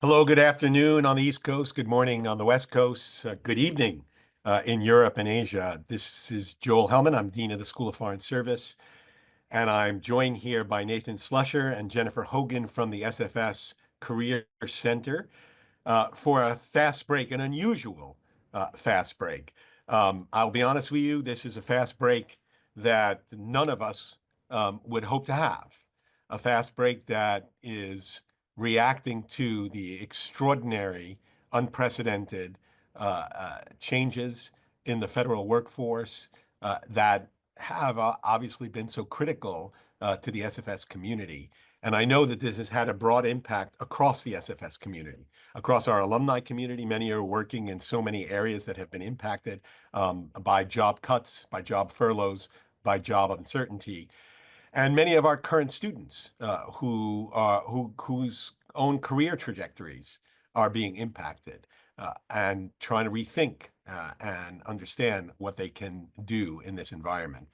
Hello, good afternoon on the East Coast, good morning on the West Coast, good evening in Europe and Asia. This is Joel Hellman. I'm Dean of the School of Foreign Service, and I'm joined here by Nathan Slusher and Jennifer Hogan from the SFS Career Center for a fast break, an unusual fast break. I'll be honest with you, this is a fast break that none of us would hope to have. A fast break that is reacting to the extraordinary, unprecedented changes in the federal workforce that have obviously been so critical to the SFS community. And I know that this has had a broad impact across the SFS community, across our alumni community. Many are working in so many areas that have been impacted by job cuts, by job furloughs, by job uncertainty. And many of our current students whose own career trajectories are being impacted and trying to rethink and understand what they can do in this environment.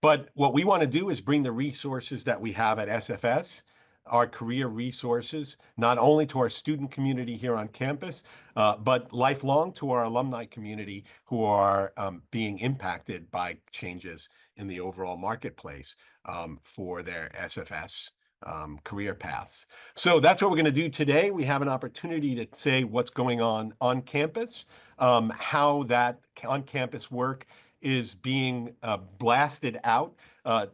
But what we want to do is bring the resources that we have at SFS, our career resources, not only to our student community here on campus, but lifelong to our alumni community who are being impacted by changes in the overall marketplace for their SFS career paths. So that's what we're going to do today. We have an opportunity to say what's going on campus, how that on-campus work is being blasted out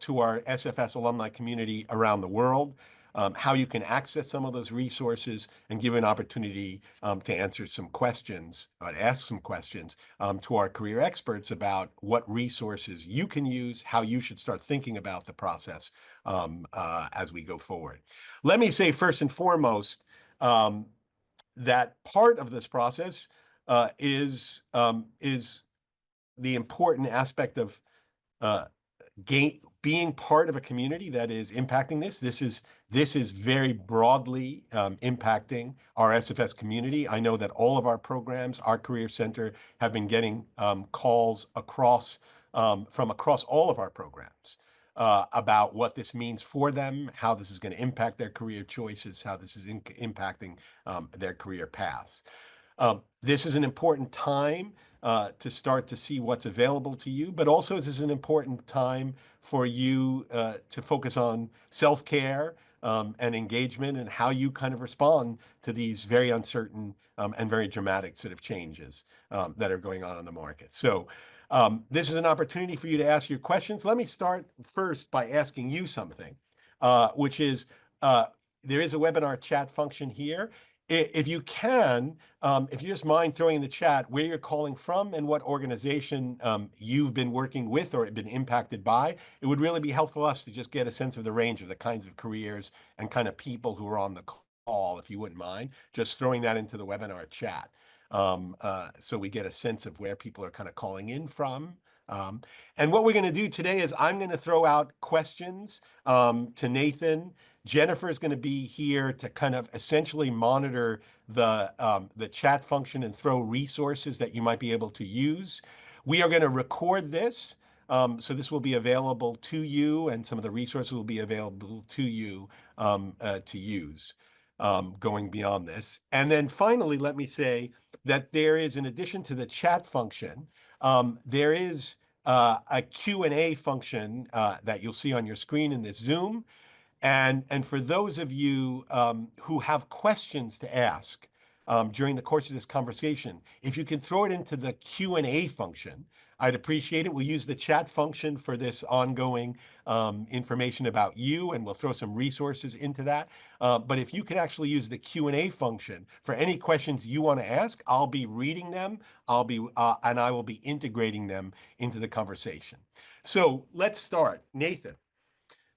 to our SFS alumni community around the world, how you can access some of those resources, and give an opportunity to answer some questions, ask some questions to our career experts about what resources you can use, how you should start thinking about the process as we go forward. Let me say first and foremost that part of this process is the important aspect of being part of a community that is impacting this. This is very broadly impacting our SFS community. I know that all of our programs, our Career Center, have been getting calls from across all of our programs about what this means for them, how this is going to impact their career choices, how this is impacting their career paths. This is an important time to start to see what's available to you, but also this is an important time for you to focus on self-care and engagement and how you kind of respond to these very uncertain and very dramatic sort of changes that are going on in the market. So this is an opportunity for you to ask your questions. Let me start first by asking you something, which is there is a webinar chat function here. If you can, if you just mind throwing in the chat where you're calling from and what organization you've been working with or been impacted by, it would really be helpful for us to just get a sense of the range of the kinds of careers and kind of people who are on the call, if you wouldn't mind, just throwing that into the webinar chat so we get a sense of where people are kind of calling in from. And what we're going to do today is I'm going to throw out questions to Nathan. Jennifer is going to be here to kind of essentially monitor the chat function and throw resources that you might be able to use. We are going to record this, so this will be available to you, and some of the resources will be available to you to use going beyond this. And then finally, let me say that there is, in addition to the chat function, there is a Q&A function that you'll see on your screen in this Zoom. And for those of you who have questions to ask during the course of this conversation, if you can throw it into the Q&A function, I'd appreciate it. We'll use the chat function for this ongoing information about you, and we'll throw some resources into that. But if you can actually use the Q&A function for any questions you want to ask, I'll be reading them. And I will be integrating them into the conversation. So let's start. Nathan,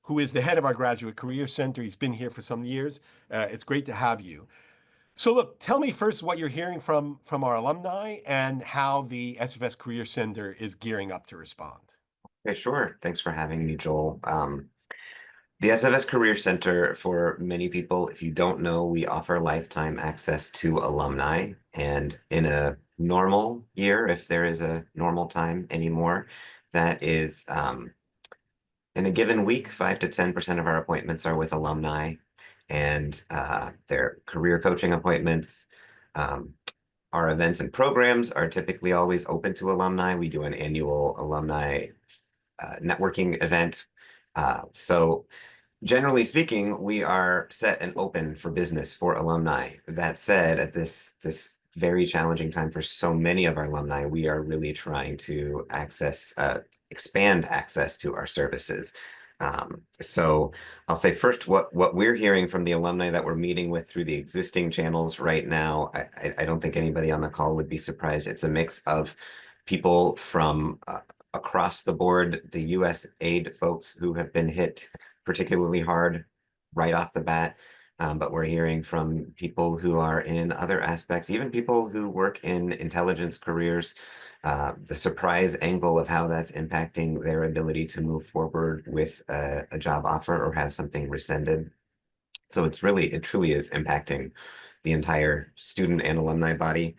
who is the head of our Graduate Career Center. He's been here for some years. It's great to have you. So look, tell me first what you're hearing from our alumni and how the SFS Career Center is gearing up to respond. Okay, sure. Thanks for having me, Joel. The SFS Career Center, for many people, if you don't know, we offer lifetime access to alumni. And in a normal year, if there is a normal time anymore, that is in a given week, 5 to 10% of our appointments are with alumni. and their career coaching appointments. Um, our events and programs are typically always open to alumni. We do an annual alumni networking event. So generally speaking, we are set and open for business for alumni. That said, at this very challenging time for so many of our alumni, we are really trying to expand access to our services. So I'll say first, what we're hearing from the alumni that we're meeting with through the existing channels right now, I don't think anybody on the call would be surprised. It's a mix of people from across the board, the U.S. aid folks who have been hit particularly hard right off the bat. But we're hearing from people who are in other aspects, even people who work in intelligence careers, the surprise angle of how that's impacting their ability to move forward with a job offer or have something rescinded. So it truly is impacting the entire student and alumni body.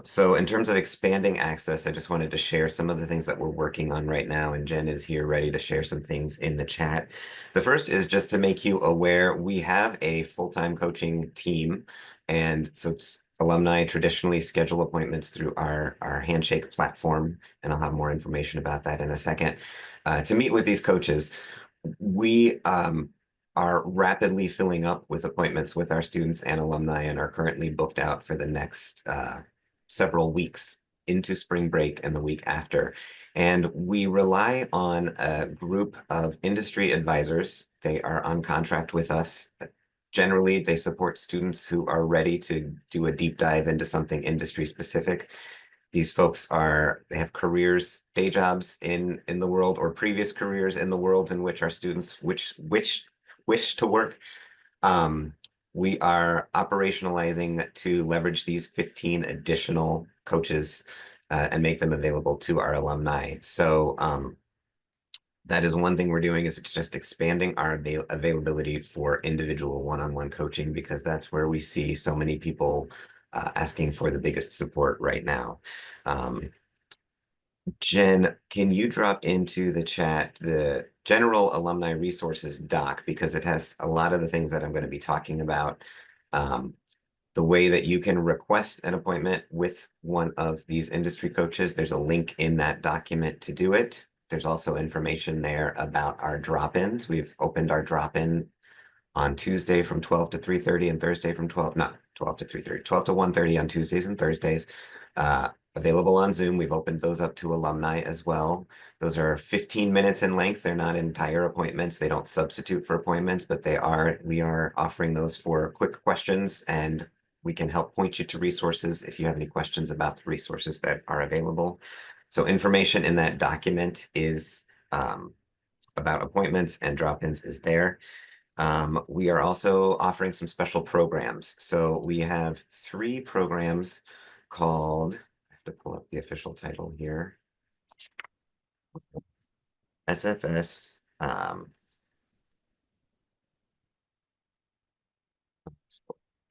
So in terms of expanding access, I just wanted to share some of the things that we're working on right now, and Jen is here ready to share some things in the chat. The first is just to make you aware, we have a full-time coaching team, and so alumni traditionally schedule appointments through our Handshake platform, and I'll have more information about that in a second. To meet with these coaches, we are rapidly filling up with appointments with our students and alumni and are currently booked out for the next several weeks into spring break and the week after. And we rely on a group of industry advisors. They are on contract with us. Generally, they support students who are ready to do a deep dive into something industry specific. These folks they have careers, day jobs in the world, or previous careers in the world in which our students wish to work. We are operationalizing to leverage these 15 additional coaches and make them available to our alumni. So that is one thing we're doing, is it's just expanding our availability for individual one-on-one coaching, because that's where we see so many people asking for the biggest support right now. Jen, can you drop into the chat the general alumni resources doc, because it has a lot of the things that I'm going to be talking about. The way that you can request an appointment with one of these industry coaches, there's a link in that document to do it. There's also information there about our drop-ins. We've opened our drop-in on Tuesday from 12 to 3:30 and Thursday from 12 to 3:30, 12 to 1:30 on Tuesdays and Thursdays. Available on Zoom. We've opened those up to alumni as well. Those are 15 minutes in length. They're not entire appointments. They don't substitute for appointments, but we are offering those for quick questions, and we can help point you to resources if you have any questions about the resources that are available. So information in that document is about appointments and drop-ins is there. We are also offering some special programs. So we have 3 programs called, I have to pull up the official title here, SFS, the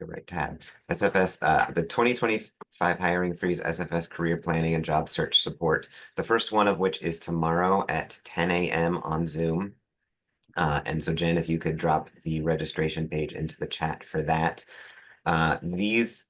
right tab, SFS, the 2025 Hiring Freeze, SFS Career Planning and Job Search Support. The first one of which is tomorrow at 10 a.m. on Zoom. And so Jen, if you could drop the registration page into the chat for that. These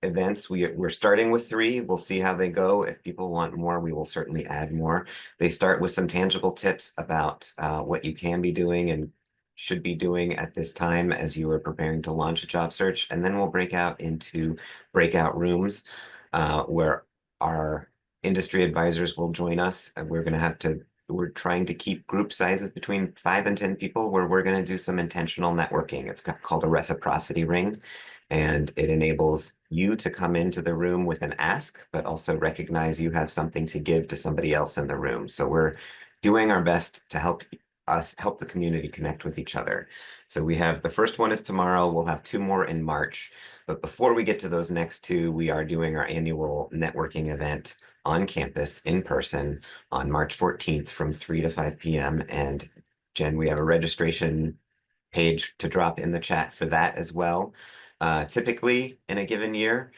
events, we're starting with 3. We'll see how they go. If people want more, we will certainly add more. They start with some tangible tips about what you can be doing and should be doing at this time as you are preparing to launch a job search. And then we'll break out into breakout rooms where our industry advisors will join us. And we're trying to keep group sizes between 5 and 10 people, where we're going to do some intentional networking. It's called a reciprocity ring. And it enables you to come into the room with an ask, but also recognize you have something to give to somebody else in the room. So we're doing our best to help the community connect with each other. So we have the first one is tomorrow. We'll have 2 more in March. But before we get to those next 2, we are doing our annual networking event on campus in person on March 14th from 3 to 5 p.m. And Jen, we have a registration page to drop in the chat for that as well. Typically in a given year,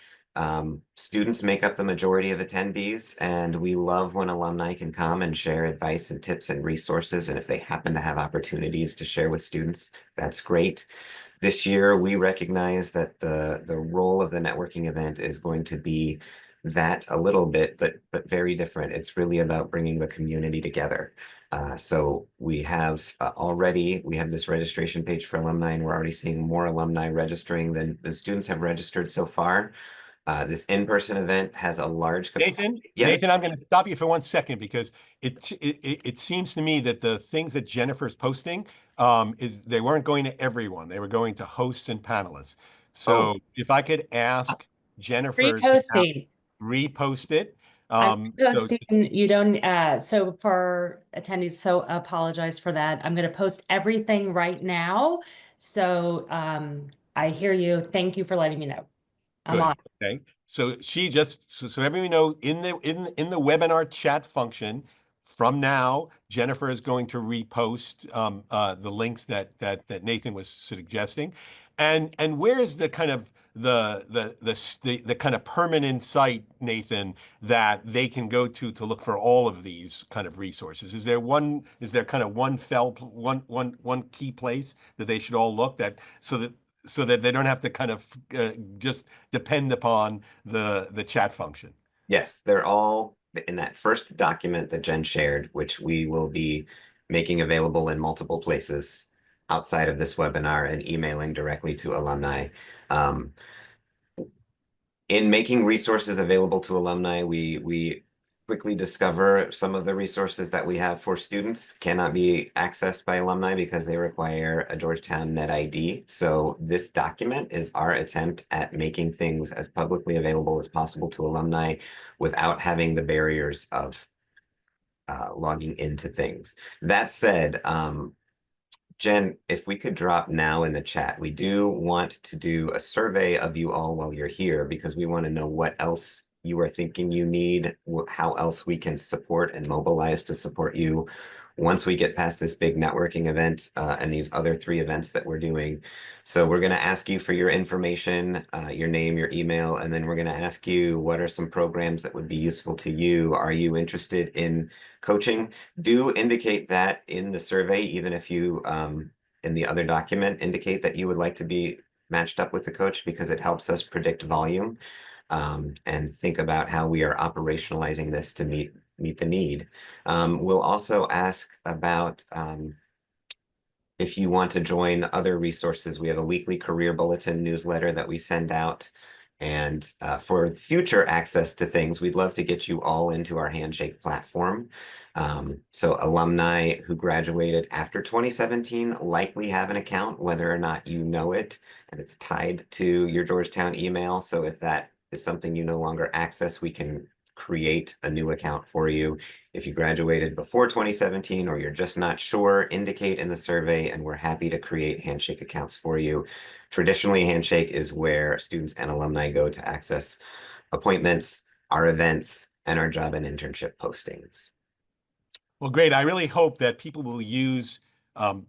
Students make up the majority of attendees, and we love when alumni can come and share advice and tips and resources. And if they happen to have opportunities to share with students, that's great. This year, we recognize that the role of the networking event is going to be that a little bit, but very different. It's really about bringing the community together. So we have already, we have this registration page for alumni, and we're already seeing more alumni registering than the students have registered so far. This in-person event has a large Nathan, capacity. Yes. Nathan, I'm going to stop you for 1 second because it seems to me that the things that Jennifer's posting is they weren't going to everyone. They were going to hosts and panelists. Oh, So if I could ask Jennifer to Reposting. repost it. I'm So posting, you don't, so for attendees, so apologize for that. I'm going to post everything right now. So I hear you. Thank you for letting me know. I'm good. on. Okay. So she just so everyone knows in the webinar chat function from now, Jennifer is going to repost the links that Nathan was suggesting, and where is the kind of the kind of permanent site, Nathan, that they can go to look for all of these kind of resources? Is there kind of one key place that they should all look that so that they don't have to kind of just depend upon the chat function? yes, they're all in that first document that Jen shared, which we will be making available in multiple places outside of this webinar and emailing directly to alumni. Um, in making resources available to alumni, we quickly discover some of the resources that we have for students cannot be accessed by alumni because they require a Georgetown Net ID. So this document is our attempt at making things as publicly available as possible to alumni without having the barriers of logging into things. That said, Jen, if we could drop now in the chat, we do want to do a survey of you all while you're here because we want to know what else you are thinking you need, how else we can support and mobilize to support you once we get past this big networking event and these other 3 events that we're doing. So we're going to ask you for your information, your name, your email, and then we're going to ask you what are some programs that would be useful to you. Are you interested in coaching? Do indicate that in the survey, even if you, in the other document, indicate that you would like to be matched up with the coach because it helps us predict volume and think about how we are operationalizing this to meet the need. We'll also ask about if you want to join other resources. We have a weekly career bulletin newsletter that we send out. And for future access to things, we'd love to get you all into our Handshake platform. So alumni who graduated after 2017 likely have an account, whether or not you know it, and it's tied to your Georgetown email. So if that is something you no longer access, we can create a new account for you. If you graduated before 2017 or you're just not sure, indicate in the survey and we're happy to create Handshake accounts for you. Traditionally, Handshake is where students and alumni go to access appointments, our events, and our job and internship postings. Well, great. I really hope that people will use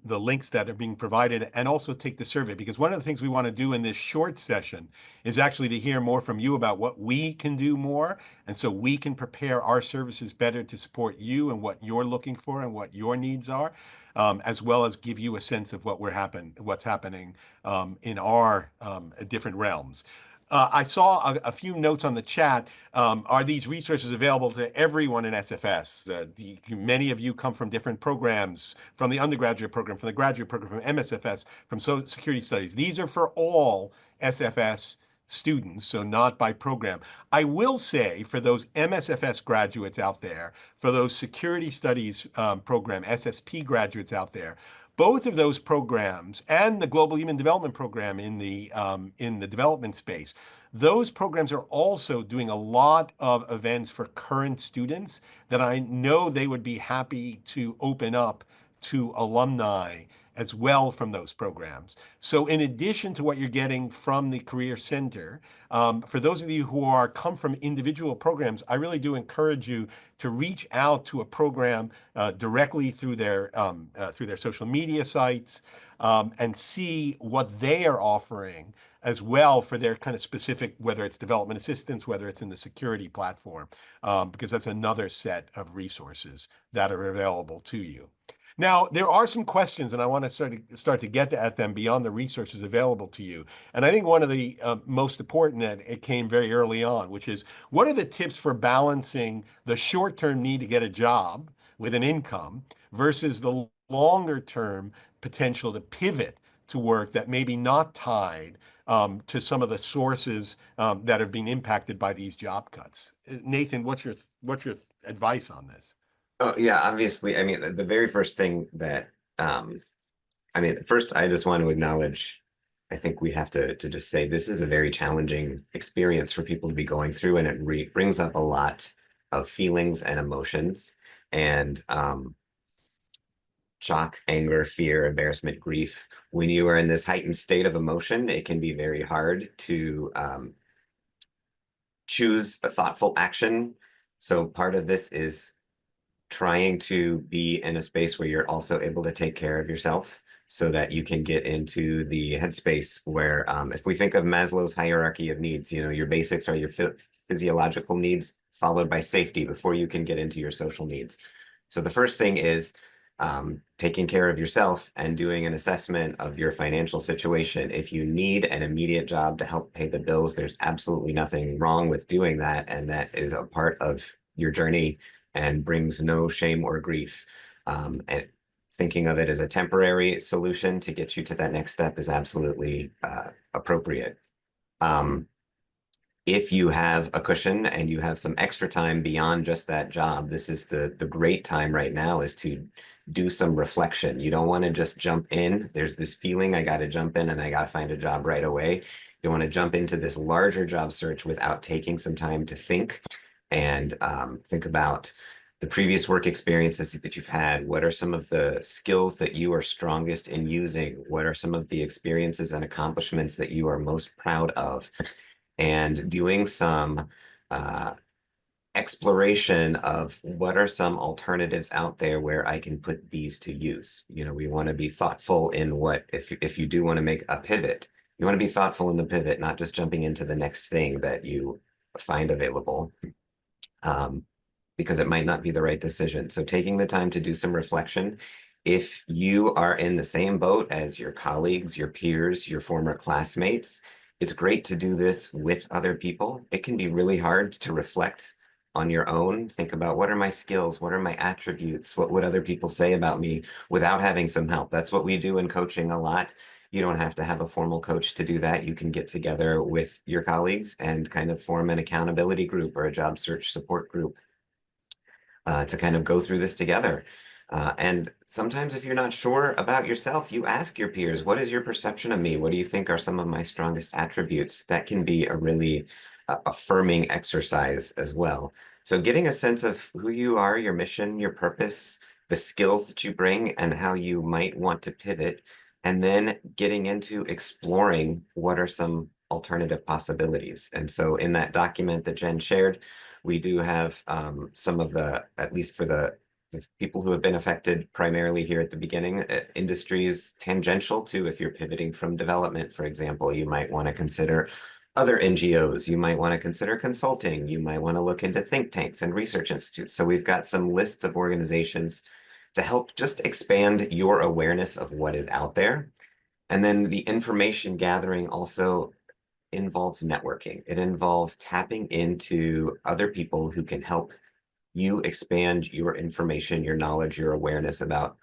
the links that are being provided and also take the survey, because one of the things we want to do in this short session is actually to hear more from you about what we can do more. And so we can prepare our services better to support you and what you're looking for and what your needs are, as well as give you a sense of what's happening in our different realms. I saw a few notes on the chat. Are these resources available to everyone in SFS? Many of you come from different programs, from the undergraduate program, from the graduate program, from MSFS, from security studies. These are for all SFS students, so not by program. I will say for those MSFS graduates out there, for those security studies program, SSP graduates out there, both of those programs and the Global Human Development Program in the development space, those programs are also doing a lot of events for current students that I know they would be happy to open up to alumni as well from those programs. So in addition to what you're getting from the Career Center, for those of you who come from individual programs, I really do encourage you to reach out to a program directly through their social media sites, and see what they are offering as well for their kind of specific, whether it's development assistance, whether it's in the security platform, because that's another set of resources that are available to you. Now, there are some questions, and I want to start to get at them beyond the resources available to you. And I think one of the most important, that it came very early on, which is, what are the tips for balancing the short-term need to get a job with an income versus the longer-term potential to pivot to work that may be not tied to some of the sources that have been impacted by these job cuts? Nathan, what's your advice on this? Oh, yeah, obviously. I mean, the very first thing that, first, I just want to acknowledge, I think we have to just say this is a very challenging experience for people to be going through, and it brings up a lot of feelings and emotions, and shock, anger, fear, embarrassment, grief. When you are in this heightened state of emotion, it can be very hard to choose a thoughtful action. So part of this is trying to be in a space where you're also able to take care of yourself, so that you can get into the headspace where, if we think of Maslow's hierarchy of needs, your basics are your physiological needs, followed by safety before you can get into your social needs. So the first thing is taking care of yourself and doing an assessment of your financial situation. If you need an immediate job to help pay the bills, there's absolutely nothing wrong with doing that. And that is a part of your journey and brings no shame or grief. And thinking of it as a temporary solution to get you to that next step is absolutely appropriate. If you have a cushion and you have some extra time beyond just that job, this is the great time right now, is to do some reflection. You don't want to just jump in. There's this feeling, I got to jump in and I got to find a job right away. You want to jump into this larger job search without taking some time to think and think about the previous work experiences that you've had. What are some of the skills that you are strongest in using? What are some of the experiences and accomplishments that you are most proud of? And doing some exploration of what are some alternatives out there where I can put these to use. We want to be thoughtful in what, if you do want to make a pivot, you want to be thoughtful in the pivot, not just jumping into the next thing that you find available, because it might not be the right decision. So taking the time to do some reflection. If you are in the same boat as your colleagues, your peers, your former classmates, it's great to do this with other people. It can be really hard to reflect on your own. Think about, what are my skills? What are my attributes? What would other people say about me, without having some help? That's what we do in coaching a lot. You don't have to have a formal coach to do that. You can get together with your colleagues and kind of form an accountability group or a job search support group to kind of go through this together. And sometimes if you're not sure about yourself, you ask your peers, what is your perception of me? What do you think are some of my strongest attributes? That can be a really affirming exercise as well. So getting a sense of who you are, your mission, your purpose, the skills that you bring, and how you might want to pivot, and then getting into exploring what are some alternative possibilities. And so in that document that Jen shared, we do have some of the, at least for the people who have been affected primarily here at the beginning, industries tangential to, if you're pivoting from development, for example, you might want to consider other NGOs, you might want to consider consulting, you might want to look into think tanks and research institutes. So we've got some lists of organizations to help just expand your awareness of what is out there. And then the information gathering also involves networking. It involves tapping into other people who can help you expand your information, your knowledge, your awareness about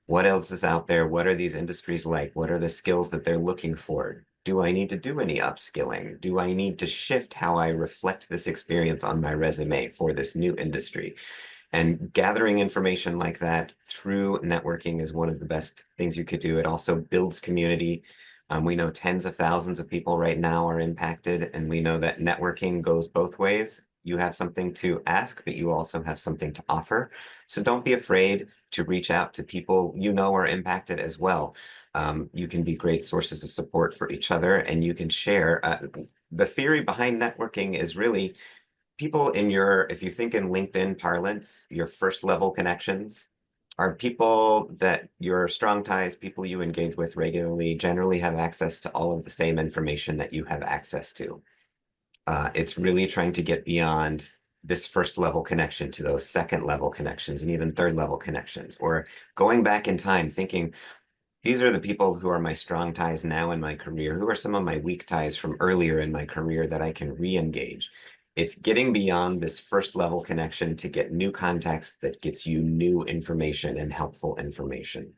what else is out there. What are these industries like? What are the skills that they're looking for? Do I need to do any upskilling? Do I need to shift how I reflect this experience on my resume for this new industry? And gathering information like that through networking is one of the best things you could do. It also builds community. We know tens of thousands of people right now are impacted, and we know that networking goes both ways. You have something to ask, but you also have something to offer. So don't be afraid to reach out to people you know are impacted as well. You can be great sources of support for each other, and you can share. The theory behind networking is really people in your, if you think in LinkedIn parlance, your first level connections are people that your strong ties, people you engage with regularly, generally have access to all of the same information that you have access to. It's really trying to get beyond this first level connection to those second level connections and even third level connections, or going back in time thinking, these are the people who are my strong ties now in my career, who are some of my weak ties from earlier in my career that I can re-engage. It's getting beyond this first level connection to get new context that gets you new information and helpful information.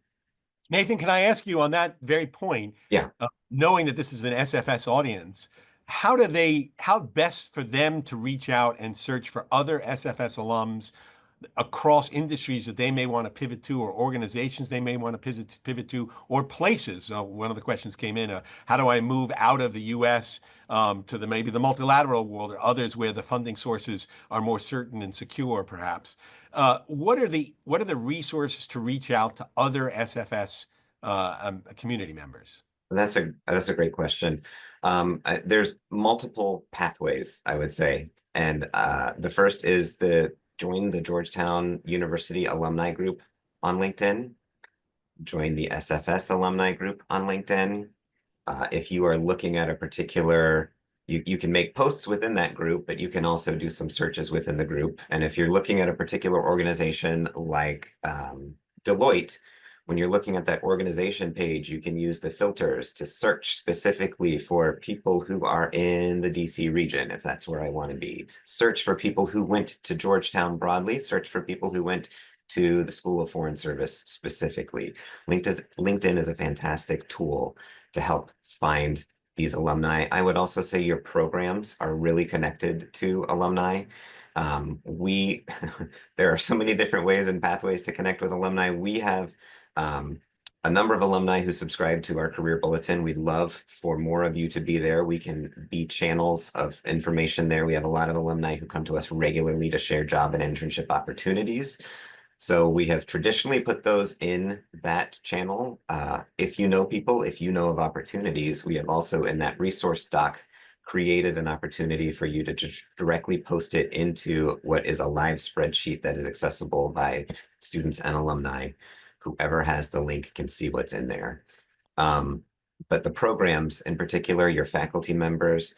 Nathan, can I ask you on that very point, Yeah. knowing that this is an SFS audience, how best for them to reach out and search for other SFS alums across industries that they may want to pivot to, or organizations they may want to pivot to, or places? One of the questions came in, how do I move out of the US to maybe the multilateral world, or others where the funding sources are more certain and secure, perhaps? What are the resources to reach out to other SFS community members? That's a great question. There's multiple pathways, I would say. And the first is join the Georgetown University alumni group on LinkedIn, join the SFS alumni group on LinkedIn. If you are looking at a particular, you can make posts within that group, but you can also do some searches within the group. And if you're looking at a particular organization like Deloitte, when you're looking at that organization page, you can use the filters to search specifically for people who are in the DC region, if that's where I want to be. Search for people who went to Georgetown broadly, search for people who went to the School of Foreign Service specifically. LinkedIn is a fantastic tool to help find these alumni. I would also say your programs are really connected to alumni. There are so many different ways and pathways to connect with alumni. We have a number of alumni who subscribe to our career bulletin. We'd love for more of you to be there. We can be channels of information there. We have a lot of alumni who come to us regularly to share job and internship opportunities. So we have traditionally put those in that channel. If you know people, if you know of opportunities, we have also in that resource doc created an opportunity for you to just directly post it into what is a live spreadsheet that is accessible by students and alumni. Whoever has the link can see what's in there. But the programs in particular, your faculty members,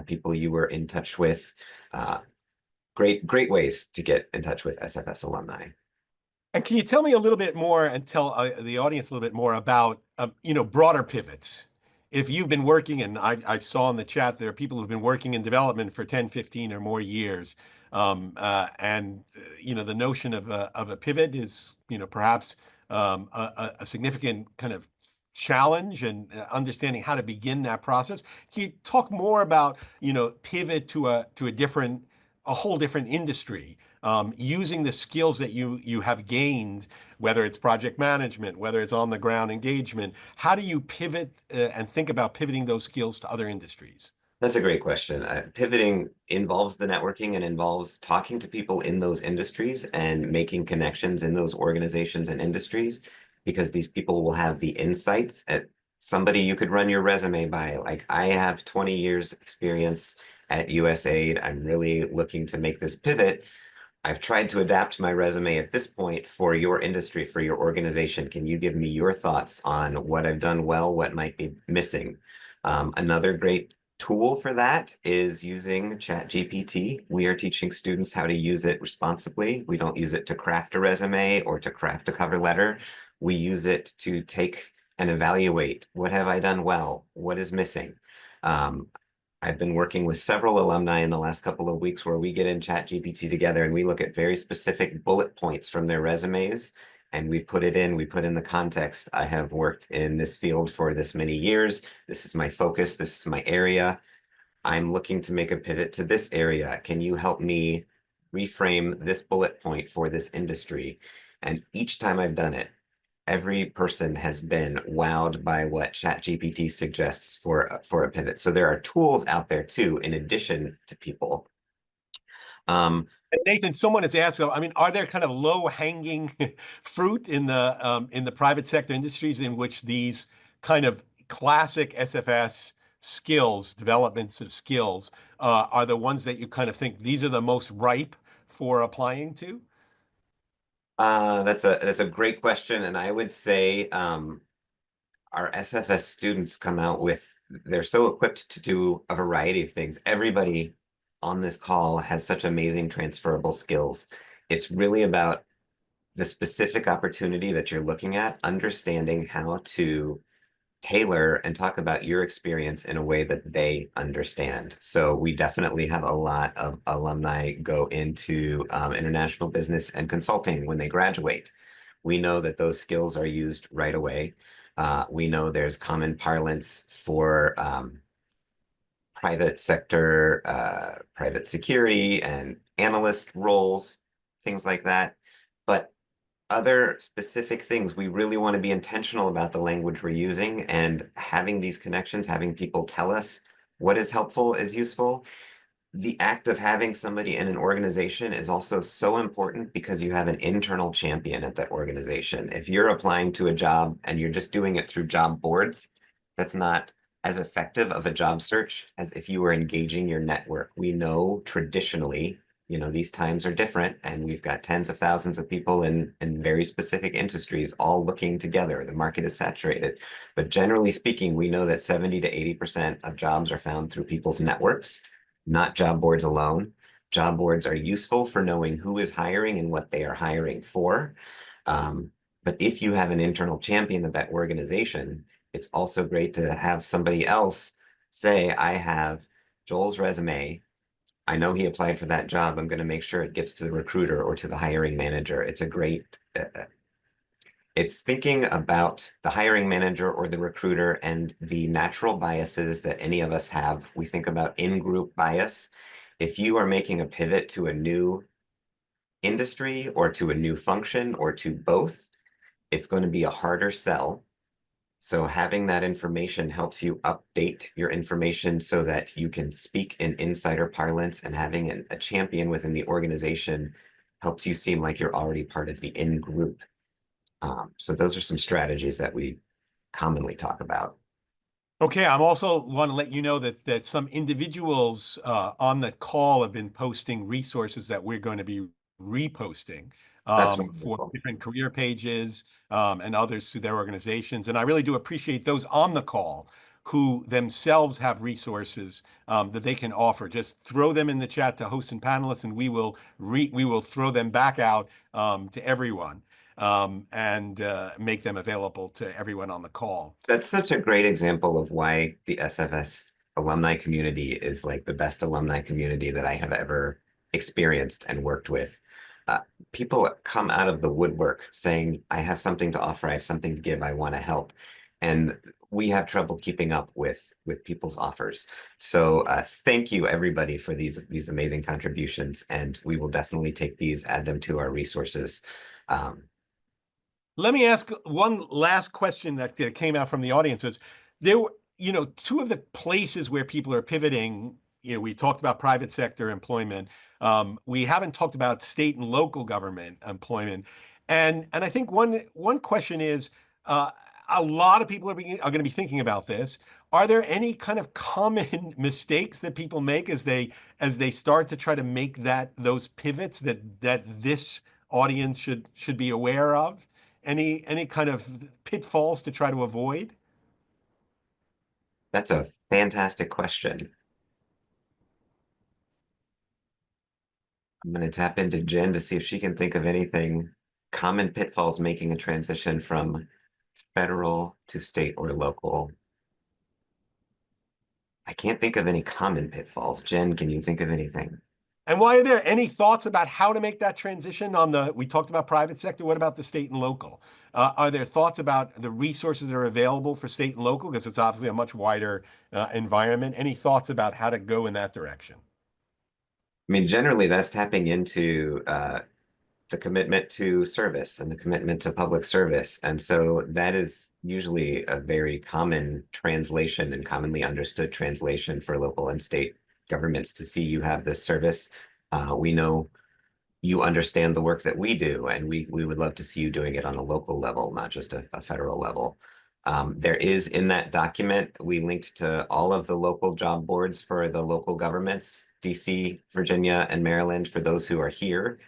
people you were in touch with, great ways to get in touch with SFS alumni. And can you tell me a little bit more, and tell the audience a little bit more about, broader pivots? If you've been working, and I saw in the chat, there are people who've been working in development for 10, 15 or more years. The notion of a pivot is, perhaps a significant kind of challenge, and understanding how to begin that process. Can you talk more about, pivot to a whole different industry, using the skills that you have gained, whether it's project management, whether it's on the ground engagement? How do you pivot and think about pivoting those skills to other industries? That's a great question. Pivoting involves the networking and involves talking to people in those industries and making connections in those organizations and industries, because these people will have the insights at somebody you could run your resume by. Like, I have 20 years experience at USAID. I'm really looking to make this pivot. I've tried to adapt my resume at this point for your industry, for your organization. Can you give me your thoughts on what I've done well, what might be missing? Another great tool for that is using ChatGPT. We are teaching students how to use it responsibly. We don't use it to craft a resume or to craft a cover letter. We use it to take and evaluate, what have I done well? What is missing? I've been working with several alumni in the last couple of weeks where we get in ChatGPT together and we look at very specific bullet points from their resumes, and we put in the context. I have worked in this field for this many years. This is my focus. This is my area. I'm looking to make a pivot to this area. Can you help me reframe this bullet point for this industry? And each time I've done it, every person has been wowed by what ChatGPT suggests for a pivot. So there are tools out there too, in addition to people. And Nathan, someone has asked, I mean, are there kind of low-hanging fruit in the private sector industries in which these kind of classic SFS skills, developments of skills, are the ones that you kind of think these are the most ripe for applying to? That's a great question, and I would say our SFS students come out with, they're so equipped to do a variety of things. Everybody on this call has such amazing transferable skills. It's really about the specific opportunity that you're looking at, understanding how to tailor and talk about your experience in a way that they understand. So we definitely have a lot of alumni go into international business and consulting when they graduate. We know that those skills are used right away. We know there's common parlance for private sector, private security and analyst roles, things like that. But other specific things, we really want to be intentional about the language we're using and having these connections, having people tell us what is helpful, is useful. The act of having somebody in an organization is also so important because you have an internal champion at that organization. If you're applying to a job and you're just doing it through job boards, that's not as effective of a job search as if you were engaging your network. We know traditionally, these times are different, and we've got tens of thousands of people in very specific industries all looking together. The market is saturated. But generally speaking, we know that 70 to 80% of jobs are found through people's networks, not job boards alone. Job boards are useful for knowing who is hiring and what they are hiring for. But if you have an internal champion of that organization, it's also great to have somebody else say, I have Joel's resume. I know he applied for that job. I'm going to make sure it gets to the recruiter or to the hiring manager. It's a great, it's thinking about the hiring manager or the recruiter and the natural biases that any of us have. We think about in-group bias. If you are making a pivot to a new industry or to a new function or to both, it's going to be a harder sell. So having that information helps you update your information so that you can speak in insider parlance, and having a champion within the organization helps you seem like you're already part of the in-group. So those are some strategies that we commonly talk about. Okay, I'm also want to let you know that some individuals on the call have been posting resources that we're going to be reposting That's for wonderful. different career pages and others through their organizations. And I really do appreciate those on the call who themselves have resources that they can offer. Just throw them in the chat to hosts and panelists, and we will throw them back out to everyone and make them available to everyone on the call. That's such a great example of why the SFS alumni community is like the best alumni community that I have ever experienced and worked with. People come out of the woodwork saying, I have something to offer, I have something to give, I want to help. And we have trouble keeping up with people's offers. So thank you, everybody, for these amazing contributions. And we will definitely take these, add them to our resources. Let me ask one last question that came out from the audience. Was there were, two of the places where people are pivoting, we talked about private sector employment. We haven't talked about state and local government employment. And I think one question is, a lot of people are going to be thinking about this. Are there any kind of common mistakes that people make as they start to try to make those pivots that this audience should be aware of? Any kind of pitfalls to try to avoid? That's a fantastic question. I'm going to tap into Jen to see if she can think of anything. Common pitfalls making a transition from federal to state or local. I can't think of any common pitfalls. Jen, can you think of anything? And why are there any thoughts about how to make that transition we talked about private sector, what about the state and local? Are there thoughts about the resources that are available for state and local? Because it's obviously a much wider environment. Any thoughts about how to go in that direction? I mean, generally, that's tapping into the commitment to service and the commitment to public service. And so that is usually a very common translation and commonly understood translation for local and state governments to see you have this service We know you understand the work that we do, and we would love to see you doing it on a local level, not just a federal level. There is in that document, we linked to all of the local job boards for the local governments, DC, Virginia, and Maryland, for those who are here.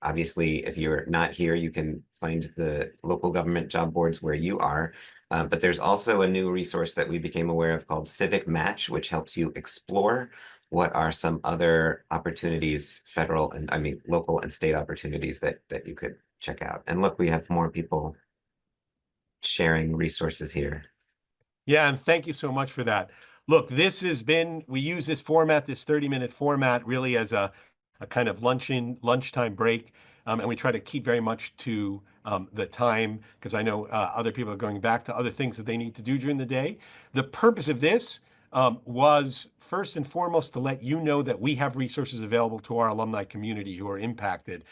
Obviously, if you're not here, you can find the local government job boards where you are. But there's also a new resource that we became aware of called Civic Match, which helps you explore what are some other opportunities, federal and local and state opportunities that you could check out. And look, we have more people sharing resources here. Yeah, and thank you so much for that. Look, we use this format, this 30-minute format, really as a kind of lunchtime break. And we try to keep very much to the time, because I know other people are going back to other things that they need to do during the day. The purpose of this was first and foremost to let you know that we have resources available to our alumni community who are impacted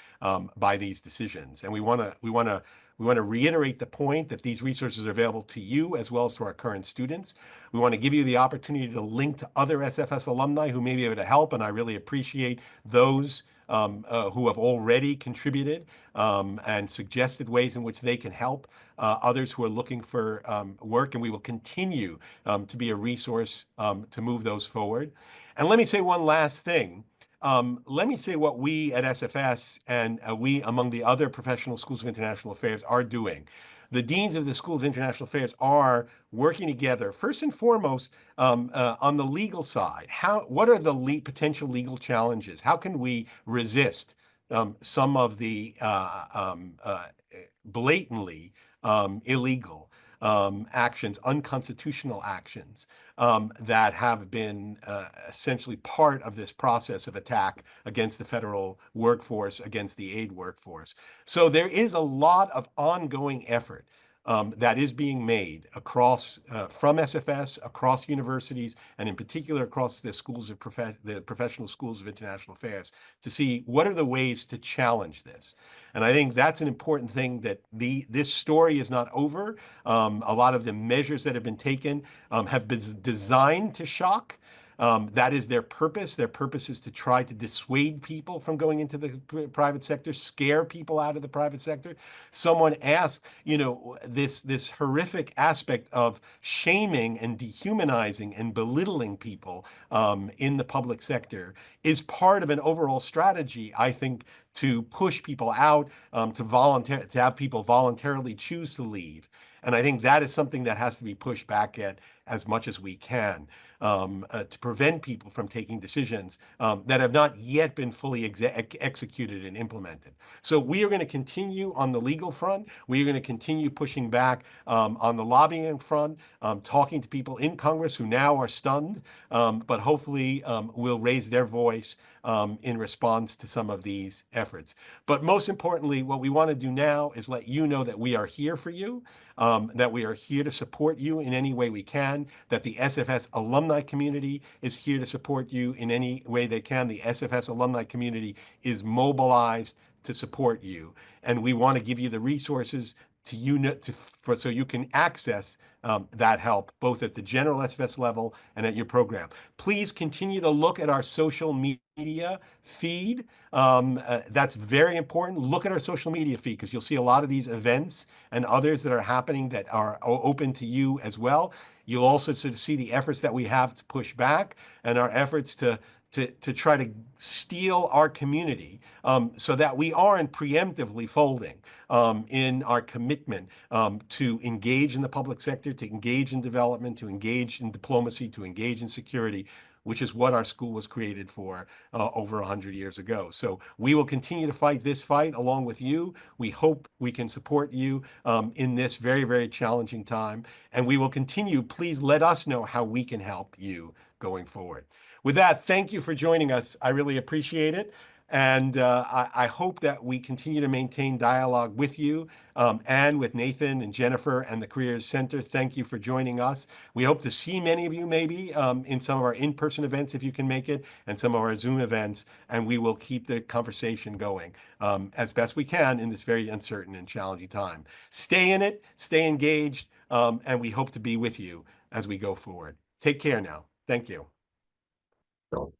by these decisions. And we want to reiterate the point that these resources are available to you as well as to our current students. We want to give you the opportunity to link to other SFS alumni who may be able to help, and I really appreciate those who have already contributed and suggested ways in which they can help others who are looking for work, and we will continue to be a resource to move those forward. And let me say one last thing. Let me say what we at SFS and we among the other professional schools of international affairs are doing. The deans of the School of International Affairs are working together, first and foremost, on the legal side. What are the potential legal challenges? How can we resist some of the blatantly illegal actions, unconstitutional actions that have been essentially part of this process of attack against the federal workforce, against the aid workforce. So there is a lot of ongoing effort that is being made across from SFS, across universities, and in particular across the the professional schools of international affairs, to see what are the ways to challenge this. And I think that's an important thing, that this story is not over. A lot of the measures that have been taken have been designed to shock. That is their purpose. Their purpose is to try to dissuade people from going into the private sector, scare people out of the private sector. Someone asked, this horrific aspect of shaming and dehumanizing and belittling people in the public sector is part of an overall strategy, I think, to push people out, to have people voluntarily choose to leave. And I think that is something that has to be pushed back at as much as we can, to prevent people from taking decisions that have not yet been fully executed and implemented. So we are going to continue on the legal front. We are going to continue pushing back on the lobbying front, talking to people in Congress who now are stunned, but hopefully will raise their voice in response to some of these efforts. But most importantly, what we want to do now is let you know that we are here for you, that we are here to support you in any way we can, that the SFS alumni community is here to support you in any way they can. The SFS alumni community is mobilized to support you, and we want to give you the resources so you can access that help both at the general SFS level and at your program. Please continue to look at our social media feed. That's very important. Look at our social media feed, because you'll see a lot of these events and others that are happening that are open to you as well. You'll also sort of see the efforts that we have to push back, and our efforts to try to steal our community, so that we aren't preemptively folding in our commitment to engage in the public sector, to engage in development, to engage in diplomacy, to engage in security, which is what our school was created for over 100 years ago. So we will continue to fight this fight along with you. We hope we can support you in this very, very challenging time. And we will continue. Please let us know how we can help you going forward. With that, thank you for joining us. I really appreciate it. And I hope that we continue to maintain dialogue with you and with Nathan and Jennifer and the Career Center. Thank you for joining us. We hope to see many of you maybe in some of our in-person events, if you can make it, and some of our Zoom events. And we will keep the conversation going as best we can in this very uncertain and challenging time. Stay in it, stay engaged, and we hope to be with you as we go forward. Take care now. Thank you. So